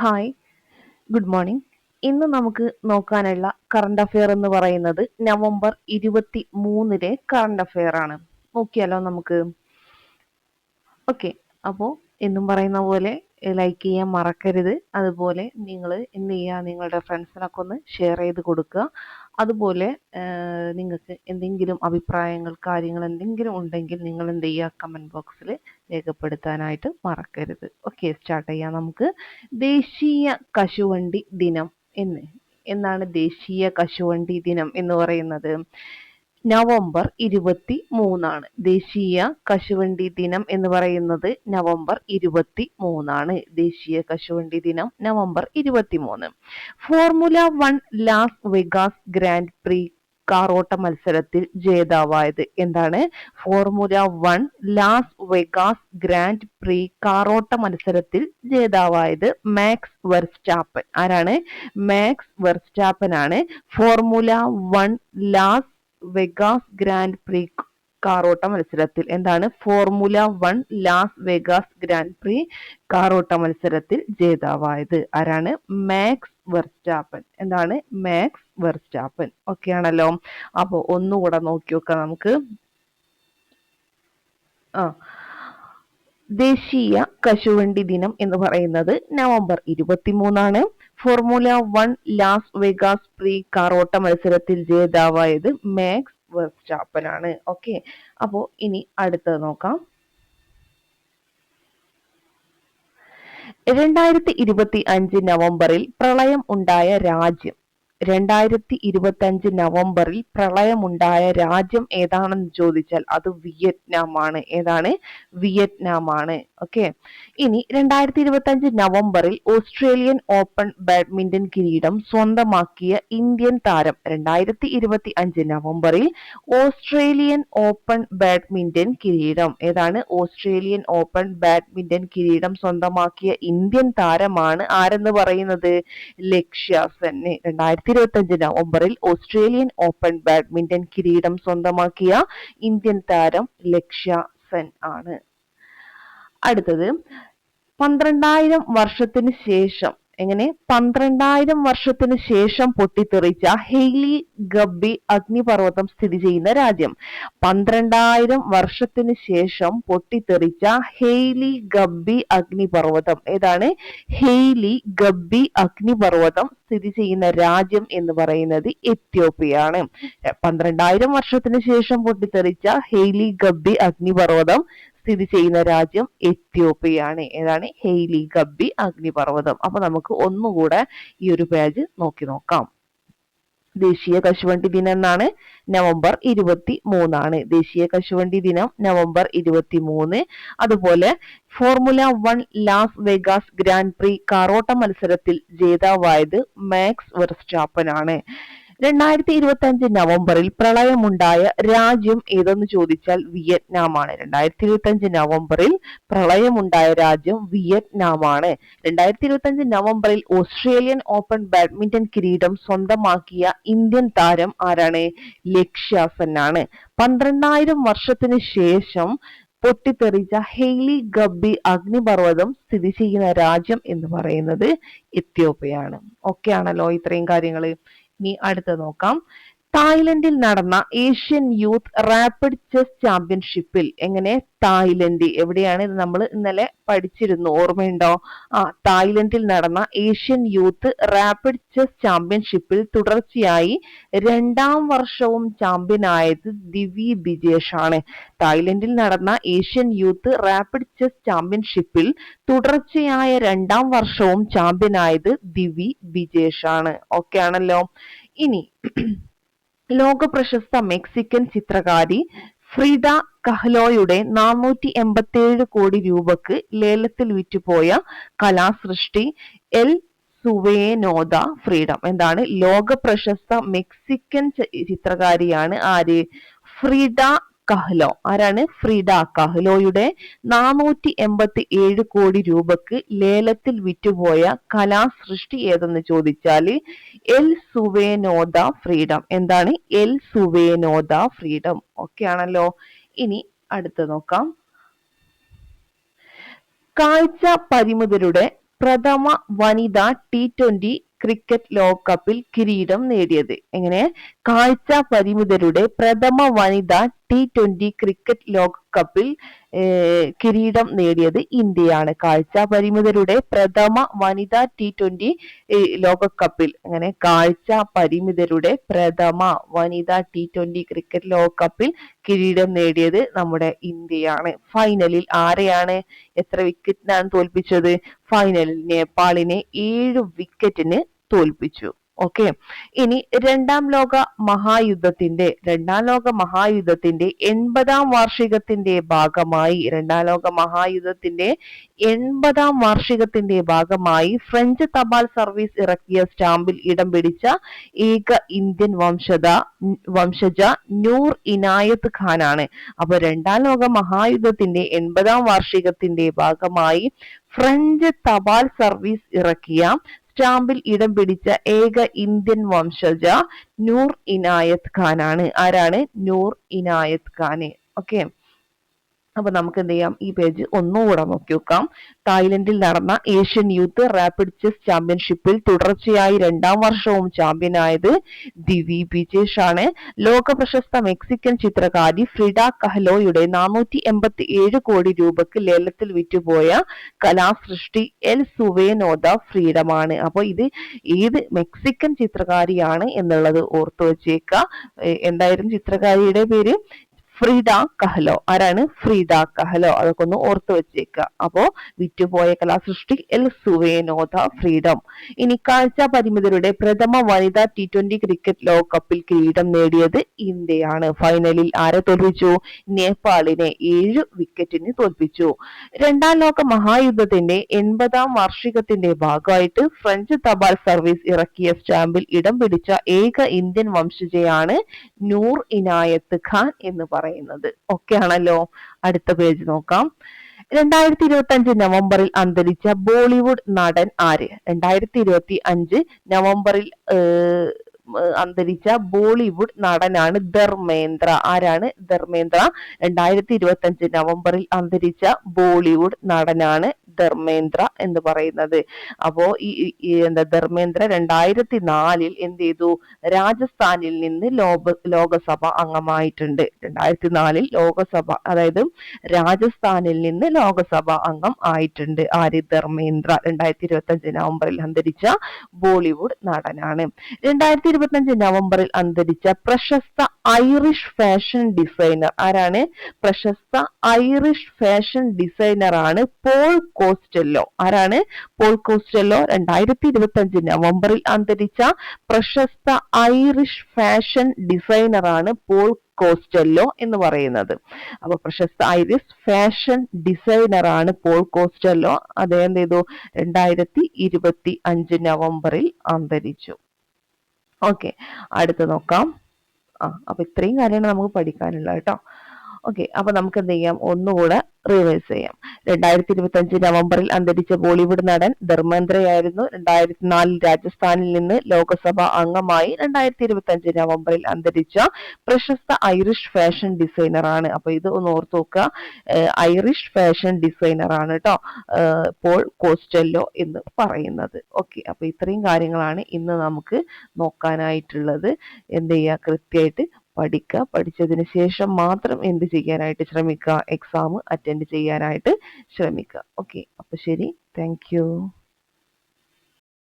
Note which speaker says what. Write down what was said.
Speaker 1: Hi, good morning. ഇന്ന് നമുക്ക് നോക്കാനുള്ള കറണ്ട് അഫെയർ എന്ന് പറയുന്നത് നവംബർ 23 കറണ്ട് അഫെയർ ആണ്. നോക്കിയാലോ നമുക്ക്. ഓക്കെ, അപ്പോൾ എന്നും പറയുന്ന പോലെ ലൈക്ക് ചെയ്യാൻ മറക്കരുത്. അതുപോലെ നിങ്ങൾ എന്ത് ചെയ്യുക, നിങ്ങളുടെ ഫ്രണ്ട്സിനൊക്കെ ഒന്ന് ഷെയർ ചെയ്ത് കൊടുക്കുക. അതുപോലെ നിങ്ങൾക്ക് എന്തെങ്കിലും അഭിപ്രായങ്ങൾ കാര്യങ്ങൾ എന്തെങ്കിലും ഉണ്ടെങ്കിൽ നിങ്ങൾ എന്ത് ചെയ്യുക, കമൻറ്റ് ബോക്സിൽ രേഖപ്പെടുത്താനായിട്ട് മറക്കരുത്. ഓക്കെ, സ്റ്റാർട്ട് ചെയ്യാം നമുക്ക്. ദേശീയ കശുവണ്ടി ദിനം എന്നാണ് ദേശീയ കശുവണ്ടി ദിനം എന്ന് പറയുന്നത്? നവംബർ 23 ദേശീയ കശുവണ്ടി ദിനം എന്ന് പറയുന്നത് നവംബർ 23 ദേശീയ കശുവണ്ടി ദിനം November 23. Formula 1 Las Vegas Grand Prix കാറോട്ട മത്സരത്തിൽ ജേതാവായത് എന്താണ്? Formula 1 Las Vegas Grand Prix കാറോട്ട മത്സരത്തിൽ ജേതാവായത് മാക്സ് വെർസ്റ്റാപ്പൻ. ആരാണ്? മാക്സ് വെർസ്റ്റാപ്പൻ ആണ് Formula 1 Las Vegas Grand Prix കാറോട്ട മത്സരത്തിൽ. എന്താണ്? Formula 1 Las Vegas Grand Prix കാറോട്ട മത്സരത്തിൽ ജേതാവായത് ആരാണ്? Max Verstappen. എന്താണ്? Max Verstappen. ഓക്കെ ആണല്ലോ. അപ്പൊ ഒന്നുകൂടെ നോക്കി നോക്കാം നമുക്ക്. ദേശീയ കശുവണ്ടി ദിനം എന്ന് പറയുന്നത് November 23. Formula 1 Las Vegas Prix കാറോട്ട മത്സരത്തിൽ ജേതാവായത് മാക്സ് വെർസ്റ്റാപ്പൻ ആണ്. ഓക്കെ, അപ്പോ ഇനി അടുത്തത് നോക്കാം. 2025 നവംബറിൽ പ്രളയം ഉണ്ടായ രാജ്യം. 2025 നവംബറിൽ പ്രളയമുണ്ടായ രാജ്യം ഏതാണെന്ന് ചോദിച്ചാൽ അത് വിയറ്റ്നാം ആണ്. ഏതാണ്? വിയറ്റ്നാം ആണ്. ഓക്കെ, ഇനി 2025 നവംബറിൽ ഓസ്ട്രേലിയൻ ഓപ്പൺ ബാഡ്മിന്റൺ കിരീടം സ്വന്തമാക്കിയ ഇന്ത്യൻ താരം. 2025 നവംബറിൽ ഓസ്ട്രേലിയൻ ഓപ്പൺ ബാഡ്മിന്റൺ കിരീടം. ഏതാണ്? ഓസ്ട്രേലിയൻ ഓപ്പൺ ബാഡ്മിന്റൺ കിരീടം സ്വന്തമാക്കിയ ഇന്ത്യൻ താരമാണ് ആരെന്ന് പറയുന്നത്? ലക്ഷ്യ സെൻ. 2025 നവംബറിൽ ഓസ്ട്രേലിയൻ ഓപ്പൺ ബാഡ്മിന്റൺ കിരീടം സ്വന്തമാക്കിയ ഇന്ത്യൻ താരം ലക്ഷ്യ സെൻ ആണ്. അടുത്തത് 12,000 വർഷത്തിന് ശേഷം 12,000 വർഷത്തിന് ശേഷം പൊട്ടിത്തെറിച്ച ഹെയ്ലി ഗബ്ബി അഗ്നിപർവ്വതം സ്ഥിതി ചെയ്യുന്ന രാജ്യം. 12,000 വർഷത്തിന് ശേഷം പൊട്ടിത്തെറിച്ച ഹെയ്ലി ഗബ്ബി അഗ്നിപർവ്വതം. ഏതാണ്? ഹെയ്ലി ഗബ്ബി അഗ്നിപർവ്വതം സ്ഥിതി ചെയ്യുന്ന രാജ്യം എന്ന് പറയുന്നത് എത്യോപ്യയാണ്. 12,000 വർഷത്തിന് ശേഷം പൊട്ടിത്തെറിച്ച ഹെയ്ലി ഗബ്ബി അഗ്നിപർവ്വതം സ്ഥിതി ചെയ്യുന്ന രാജ്യം എത്യോപ്യയാണ്. ഏതാണ്? ഹെയ്ലി ഗബ്ബി അഗ്നിപർവ്വതം. അപ്പൊ നമുക്ക് ഒന്നുകൂടെ ഈ ഒരു പേജ് നോക്കാം. ദേശീയ കശുവണ്ടി ദിനം എന്നാണ് നവംബർ 23. ദേശീയ കശുവണ്ടി ദിനം നവംബർ 23. അതുപോലെ Formula 1 Las Vegas Grand Prix കാറോട്ട മത്സരത്തിൽ ജേതാവായത് മാക്സ് വെർസ്റ്റാപ്പൻ ആണ്. 2025 നവംബറിൽ പ്രളയമുണ്ടായ രാജ്യം ഏതെന്ന് ചോദിച്ചാൽ വിയറ്റ്നാം ആണ്. 2025 നവംബറിൽ പ്രളയമുണ്ടായ രാജ്യം വിയറ്റ്നാം ആണ്. 2025 നവംബറിൽ ഓസ്ട്രേലിയൻ ഓപ്പൺ ബാഡ്മിന്റൺ കിരീടം സ്വന്തമാക്കിയ ഇന്ത്യൻ താരം ആരാണ്? ലക്ഷ്യ സെൻ ആണ്. 12,000 വർഷത്തിന് ശേഷം പൊട്ടിത്തെറിച്ച ഹെയ്ലി ഗബ്ബി അഗ്നിപർവ്വതം സ്ഥിതി ചെയ്യുന്ന രാജ്യം എന്ന് പറയുന്നത് എത്യോപ്യയാണ്. ഓക്കെ ആണല്ലോ ഇത്രയും കാര്യങ്ങള്. ഇനി അടുത്തത് നോക്കാം. തായ്ലൻഡിൽ നടന്ന ഏഷ്യൻ യൂത്ത് റാപ്പിഡ് ചെസ് ചാമ്പ്യൻഷിപ്പിൽ. തായ്ലൻഡ് എവിടെയാണ്? ഇത് നമ്മൾ ഇന്നലെ പഠിച്ചിരുന്നു, ഓർമ്മയുണ്ടോ? തായ്ലൻഡിൽ നടന്ന ഏഷ്യൻ യൂത്ത് റാപ്പിഡ് ചെസ് ചാമ്പ്യൻഷിപ്പിൽ തുടർച്ചയായി 2ാം വർഷവും ചാമ്പ്യനായത് ദിവി ബിജേഷ് ആണ്. തായ്ലൻഡിൽ നടന്ന ഏഷ്യൻ യൂത്ത് റാപ്പിഡ് ചെസ് ചാമ്പ്യൻഷിപ്പിൽ തുടർച്ചയായ 2ാം വർഷവും ചാമ്പ്യനായത് ദിവി ബിജേഷ് ആണ്. ഓക്കെ ആണല്ലോ. ഇനി ലോക പ്രശസ്ത മെക്സിക്കൻ ചിത്രകാരി ഫ്രീഡ കഹ്ലോയുടെ 487 കോടി രൂപക്ക് ലേലത്തിൽ വിറ്റുപോയ കലാസൃഷ്ടി എൽ സുവേനോദ ഫ്രീഡം. എന്താണ്? ലോക പ്രശസ്ത മെക്സിക്കൻ ചിത്രകാരിയാണ് ആര്? ഫ്രീഡ കഹ്ലോ. ആരാണ്? ഫ്രീഡ കഹ്ലോയുടെ 487 കോടി രൂപക്ക് ലേലത്തിൽ വിറ്റുപോയ കലാസൃഷ്ടി ഏതെന്ന് ചോദിച്ചാല് എൽ സുവേനോദ ഫ്രീഡം. എന്താണ്? എൽ സുവേനോദ ഫ്രീഡം. ഓക്കെ ആണല്ലോ. ഇനി അടുത്ത നോക്കാം. കാഴ്ച പരിമിതരുടെ പ്രഥമ വനിതാ T20 ക്രിക്കറ്റ് ലോകകപ്പിൽ കിരീടം നേടിയത്? എങ്ങനെ? കാഴ്ച പരിമിതരുടെ പ്രഥമ വനിതാ T20 ക്രിക്കറ്റ് ലോകകപ്പിൽ കിരീടം നേടിയത് ഇന്ത്യയാണ്. കാഴ്ച പരിമിതരുടെ പ്രഥമ വനിതാ T20 ലോകകപ്പിൽ, അങ്ങനെ കാഴ്ച പരിമിതരുടെ പ്രഥമ വനിതാ T20 ക്രിക്കറ്റ് ലോകകപ്പിൽ കിരീടം നേടിയത് നമ്മുടെ ഇന്ത്യയാണ്. ഫൈനലിൽ ആരെയാണ്, എത്ര വിക്കറ്റിനാണ് തോൽപ്പിച്ചത്? ഫൈനലിൽ നേപ്പാളിനെ 7 വിക്കറ്റിന് തോൽപ്പിച്ചു. ഓക്കെ, ഇനി രണ്ടാം ലോക മഹായുദ്ധത്തിന്റെ 80-ാം വാർഷികത്തിന്റെ ഭാഗമായി ഫ്രഞ്ച് തപാൽ സർവീസ് ഇറക്കിയ സ്റ്റാമ്പിൽ ഇടം പിടിച്ച ഏക ഇന്ത്യൻ വംശജ നൂർ ഇനായത്ത് ഖാനാണ്. അപ്പൊ രണ്ടാം ലോക മഹായുദ്ധത്തിന്റെ 80-ാം വാർഷികത്തിന്റെ ഭാഗമായി ഫ്രഞ്ച് തപാൽ സർവീസ് ഇറക്കിയ സ്റ്റാമ്പിൽ ഇടം പിടിച്ച ഏക ഇന്ത്യൻ വംശജ നൂർ ഇനായത്ത് ഖാനാണ്. ആരാണ്? നൂർ ഇനായത്ത് ഖാന്. ഓക്കെ, അപ്പൊ നമുക്ക് എന്ത് ചെയ്യാം, ഈ പേജ് ഒന്നുകൂടെ നോക്കി നോക്കാം. തായ്ലൻഡിൽ നടന്ന ഏഷ്യൻ യൂത്ത് റാപ്പിഡ് ചെസ് ചാമ്പ്യൻഷിപ്പിൽ തുടർച്ചയായി 2ാം വർഷവും ചാമ്പ്യനായത് ദിവി ബിജേഷ് ആണ്. ലോക പ്രശസ്ത മെക്സിക്കൻ ചിത്രകാരി ഫ്രിഡ കഹ്ലോയുടെ 487 കോടി രൂപക്ക് ലേലത്തിൽ വിറ്റുപോയ കലാസൃഷ്ടി എൽ സുവേനോദ ഫ്രീഡമാണ്. അപ്പൊ ഇത് ഏത് മെക്സിക്കൻ ചിത്രകാരിയാണ് എന്നുള്ളത് ഓർത്തു വെച്ചേക്ക. എന്തായിരുന്നു ചിത്രകാരിയുടെ പേര്? ഫ്രീഡ കഹ്ലോ. ആരാണ്? ഫ്രീഡ കഹ്ലോ. അതൊക്കെ ഒന്ന് ഓർത്തു വെച്ചേക്കുക. അപ്പോ വിറ്റുപോയ കലാസൃഷ്ടി എൽ സുവേനോദ ഫ്രീഡം. ഇനി കാഴ്ച പരിമിതരുടെ പ്രഥമ വനിതാ T20 ക്രിക്കറ്റ് ലോകകപ്പിൽ കിരീടം നേടിയത് ഇന്ത്യയാണ്. ഫൈനലിൽ ആരെ തോൽപ്പിച്ചു? നേപ്പാളിനെ 7 വിക്കറ്റിന് തോൽപ്പിച്ചു. രണ്ടാം ലോക മഹായുദ്ധത്തിന്റെ 80-ാം വാർഷികത്തിന്റെ ഭാഗമായിട്ട് ഫ്രഞ്ച് തപാൽ സർവീസ് ഇറക്കിയ സ്റ്റാമ്പിൽ ഇടം പിടിച്ച ഏക ഇന്ത്യൻ വംശജയാണ് നൂർ ഇനായത്ത് ഖാൻ എന്ന് പറയുന്നത്. ഓക്കെ ആണല്ലോ. അടുത്ത പേജ് നോക്കാം. 2025 നവംബറിൽ അന്തരിച്ച ബോളിവുഡ് നടൻ ആര്? 2025 നവംബറിൽ അന്തരിച്ച ബോളിവുഡ് നടനാണ് ധർമേന്ദ്ര. ആരാണ്? ധർമേന്ദ്ര. 2025 നവംബറിൽ അന്തരിച്ച ബോളിവുഡ് നടനാണ് ധർമേന്ദ്ര എന്ന് പറയുന്നത്. അപ്പോ ഈ ധർമേന്ദ്ര 2004 എന്ത് ചെയ്തു? രാജസ്ഥാനിൽ നിന്ന് ലോകസഭ അംഗമായിട്ടുണ്ട്. 2004 ലോകസഭ, അതായത് രാജസ്ഥാനിൽ നിന്ന് ലോകസഭ അംഗം ആയിട്ടുണ്ട്. ആര്? ധർമേന്ദ്ര. 2025 നവംബറിൽ അന്തരിച്ച ബോളിവുഡ് നടനാണ്. 2025 നവംബറിൽ അന്തരിച്ച പ്രശസ്ത ഐറിഷ് ഫാഷൻ ഡിസൈനർ ആരാണ്? പ്രശസ്ത ഐറിഷ് ഫാഷൻ ഡിസൈനർ ആണ് പോൾ കോസ്റ്റെല്ലോ. ആരാണ്? Paul Costello. 2025 നവംബറിൽ അന്തരിച്ച പ്രശസ്ത ഐറിഷ് ഫാഷൻ ഡിസൈനർ ആണ് പോൾ കോസ്റ്റെല്ലോ എന്ന് പറയുന്നത്. അപ്പൊ പ്രശസ്ത ഐറിഷ് ഫാഷൻ ഡിസൈനർ ആണ് പോൾ കോസ്റ്റെല്ലോ. അദ്ദേഹം എന്ത് ചെയ്തു? 2025 നവംബറിൽ അന്തരിച്ചു. ഓക്കെ, അടുത്ത് നോക്കാം. അപ്പൊ ഇത്രയും കാര്യമാണ് നമുക്ക് പഠിക്കാനുള്ളത് കേട്ടോ. ഓക്കെ, അപ്പൊ നമുക്ക് എന്ത് ചെയ്യാം, ഒന്നുകൂടെ റിവൈസ് ചെയ്യാം. 2025 നവംബറിൽ അന്തരിച്ച ബോളിവുഡ് നടൻ ധർമേന്ദ്രയായിരുന്നു. 2004 രാജസ്ഥാനിൽ നിന്ന് ലോകസഭ അംഗമായി. 2025 നവംബറിൽ അന്തരിച്ച പ്രശസ്ത ഐറിഷ് ഫാഷൻ ഡിസൈനർ ആണ്. അപ്പൊ ഇത് ഒന്ന് ഓർത്ത് നോക്കുക, ഐറിഷ് ഫാഷൻ ഡിസൈനർ ആണ് കേട്ടോ പോൾ കോസ്റ്റെല്ലോ എന്ന് പറയുന്നത്. ഓക്കെ, അപ്പൊ ഇത്രയും കാര്യങ്ങളാണ് ഇന്ന് നമുക്ക് നോക്കാനായിട്ടുള്ളത്. എന്ത് ചെയ്യുക, കൃത്യമായിട്ട് പഠിക്കുക. പഠിച്ചതിന് ശേഷം മാത്രം എന്ത് ചെയ്യാനായിട്ട് ശ്രമിക്കുക? എക്സാം അറ്റൻഡ് ചെയ്യാനായിട്ട് ശ്രമിക്കുക. ഓക്കെ, അപ്പൊ ശരി, താങ്ക് യു.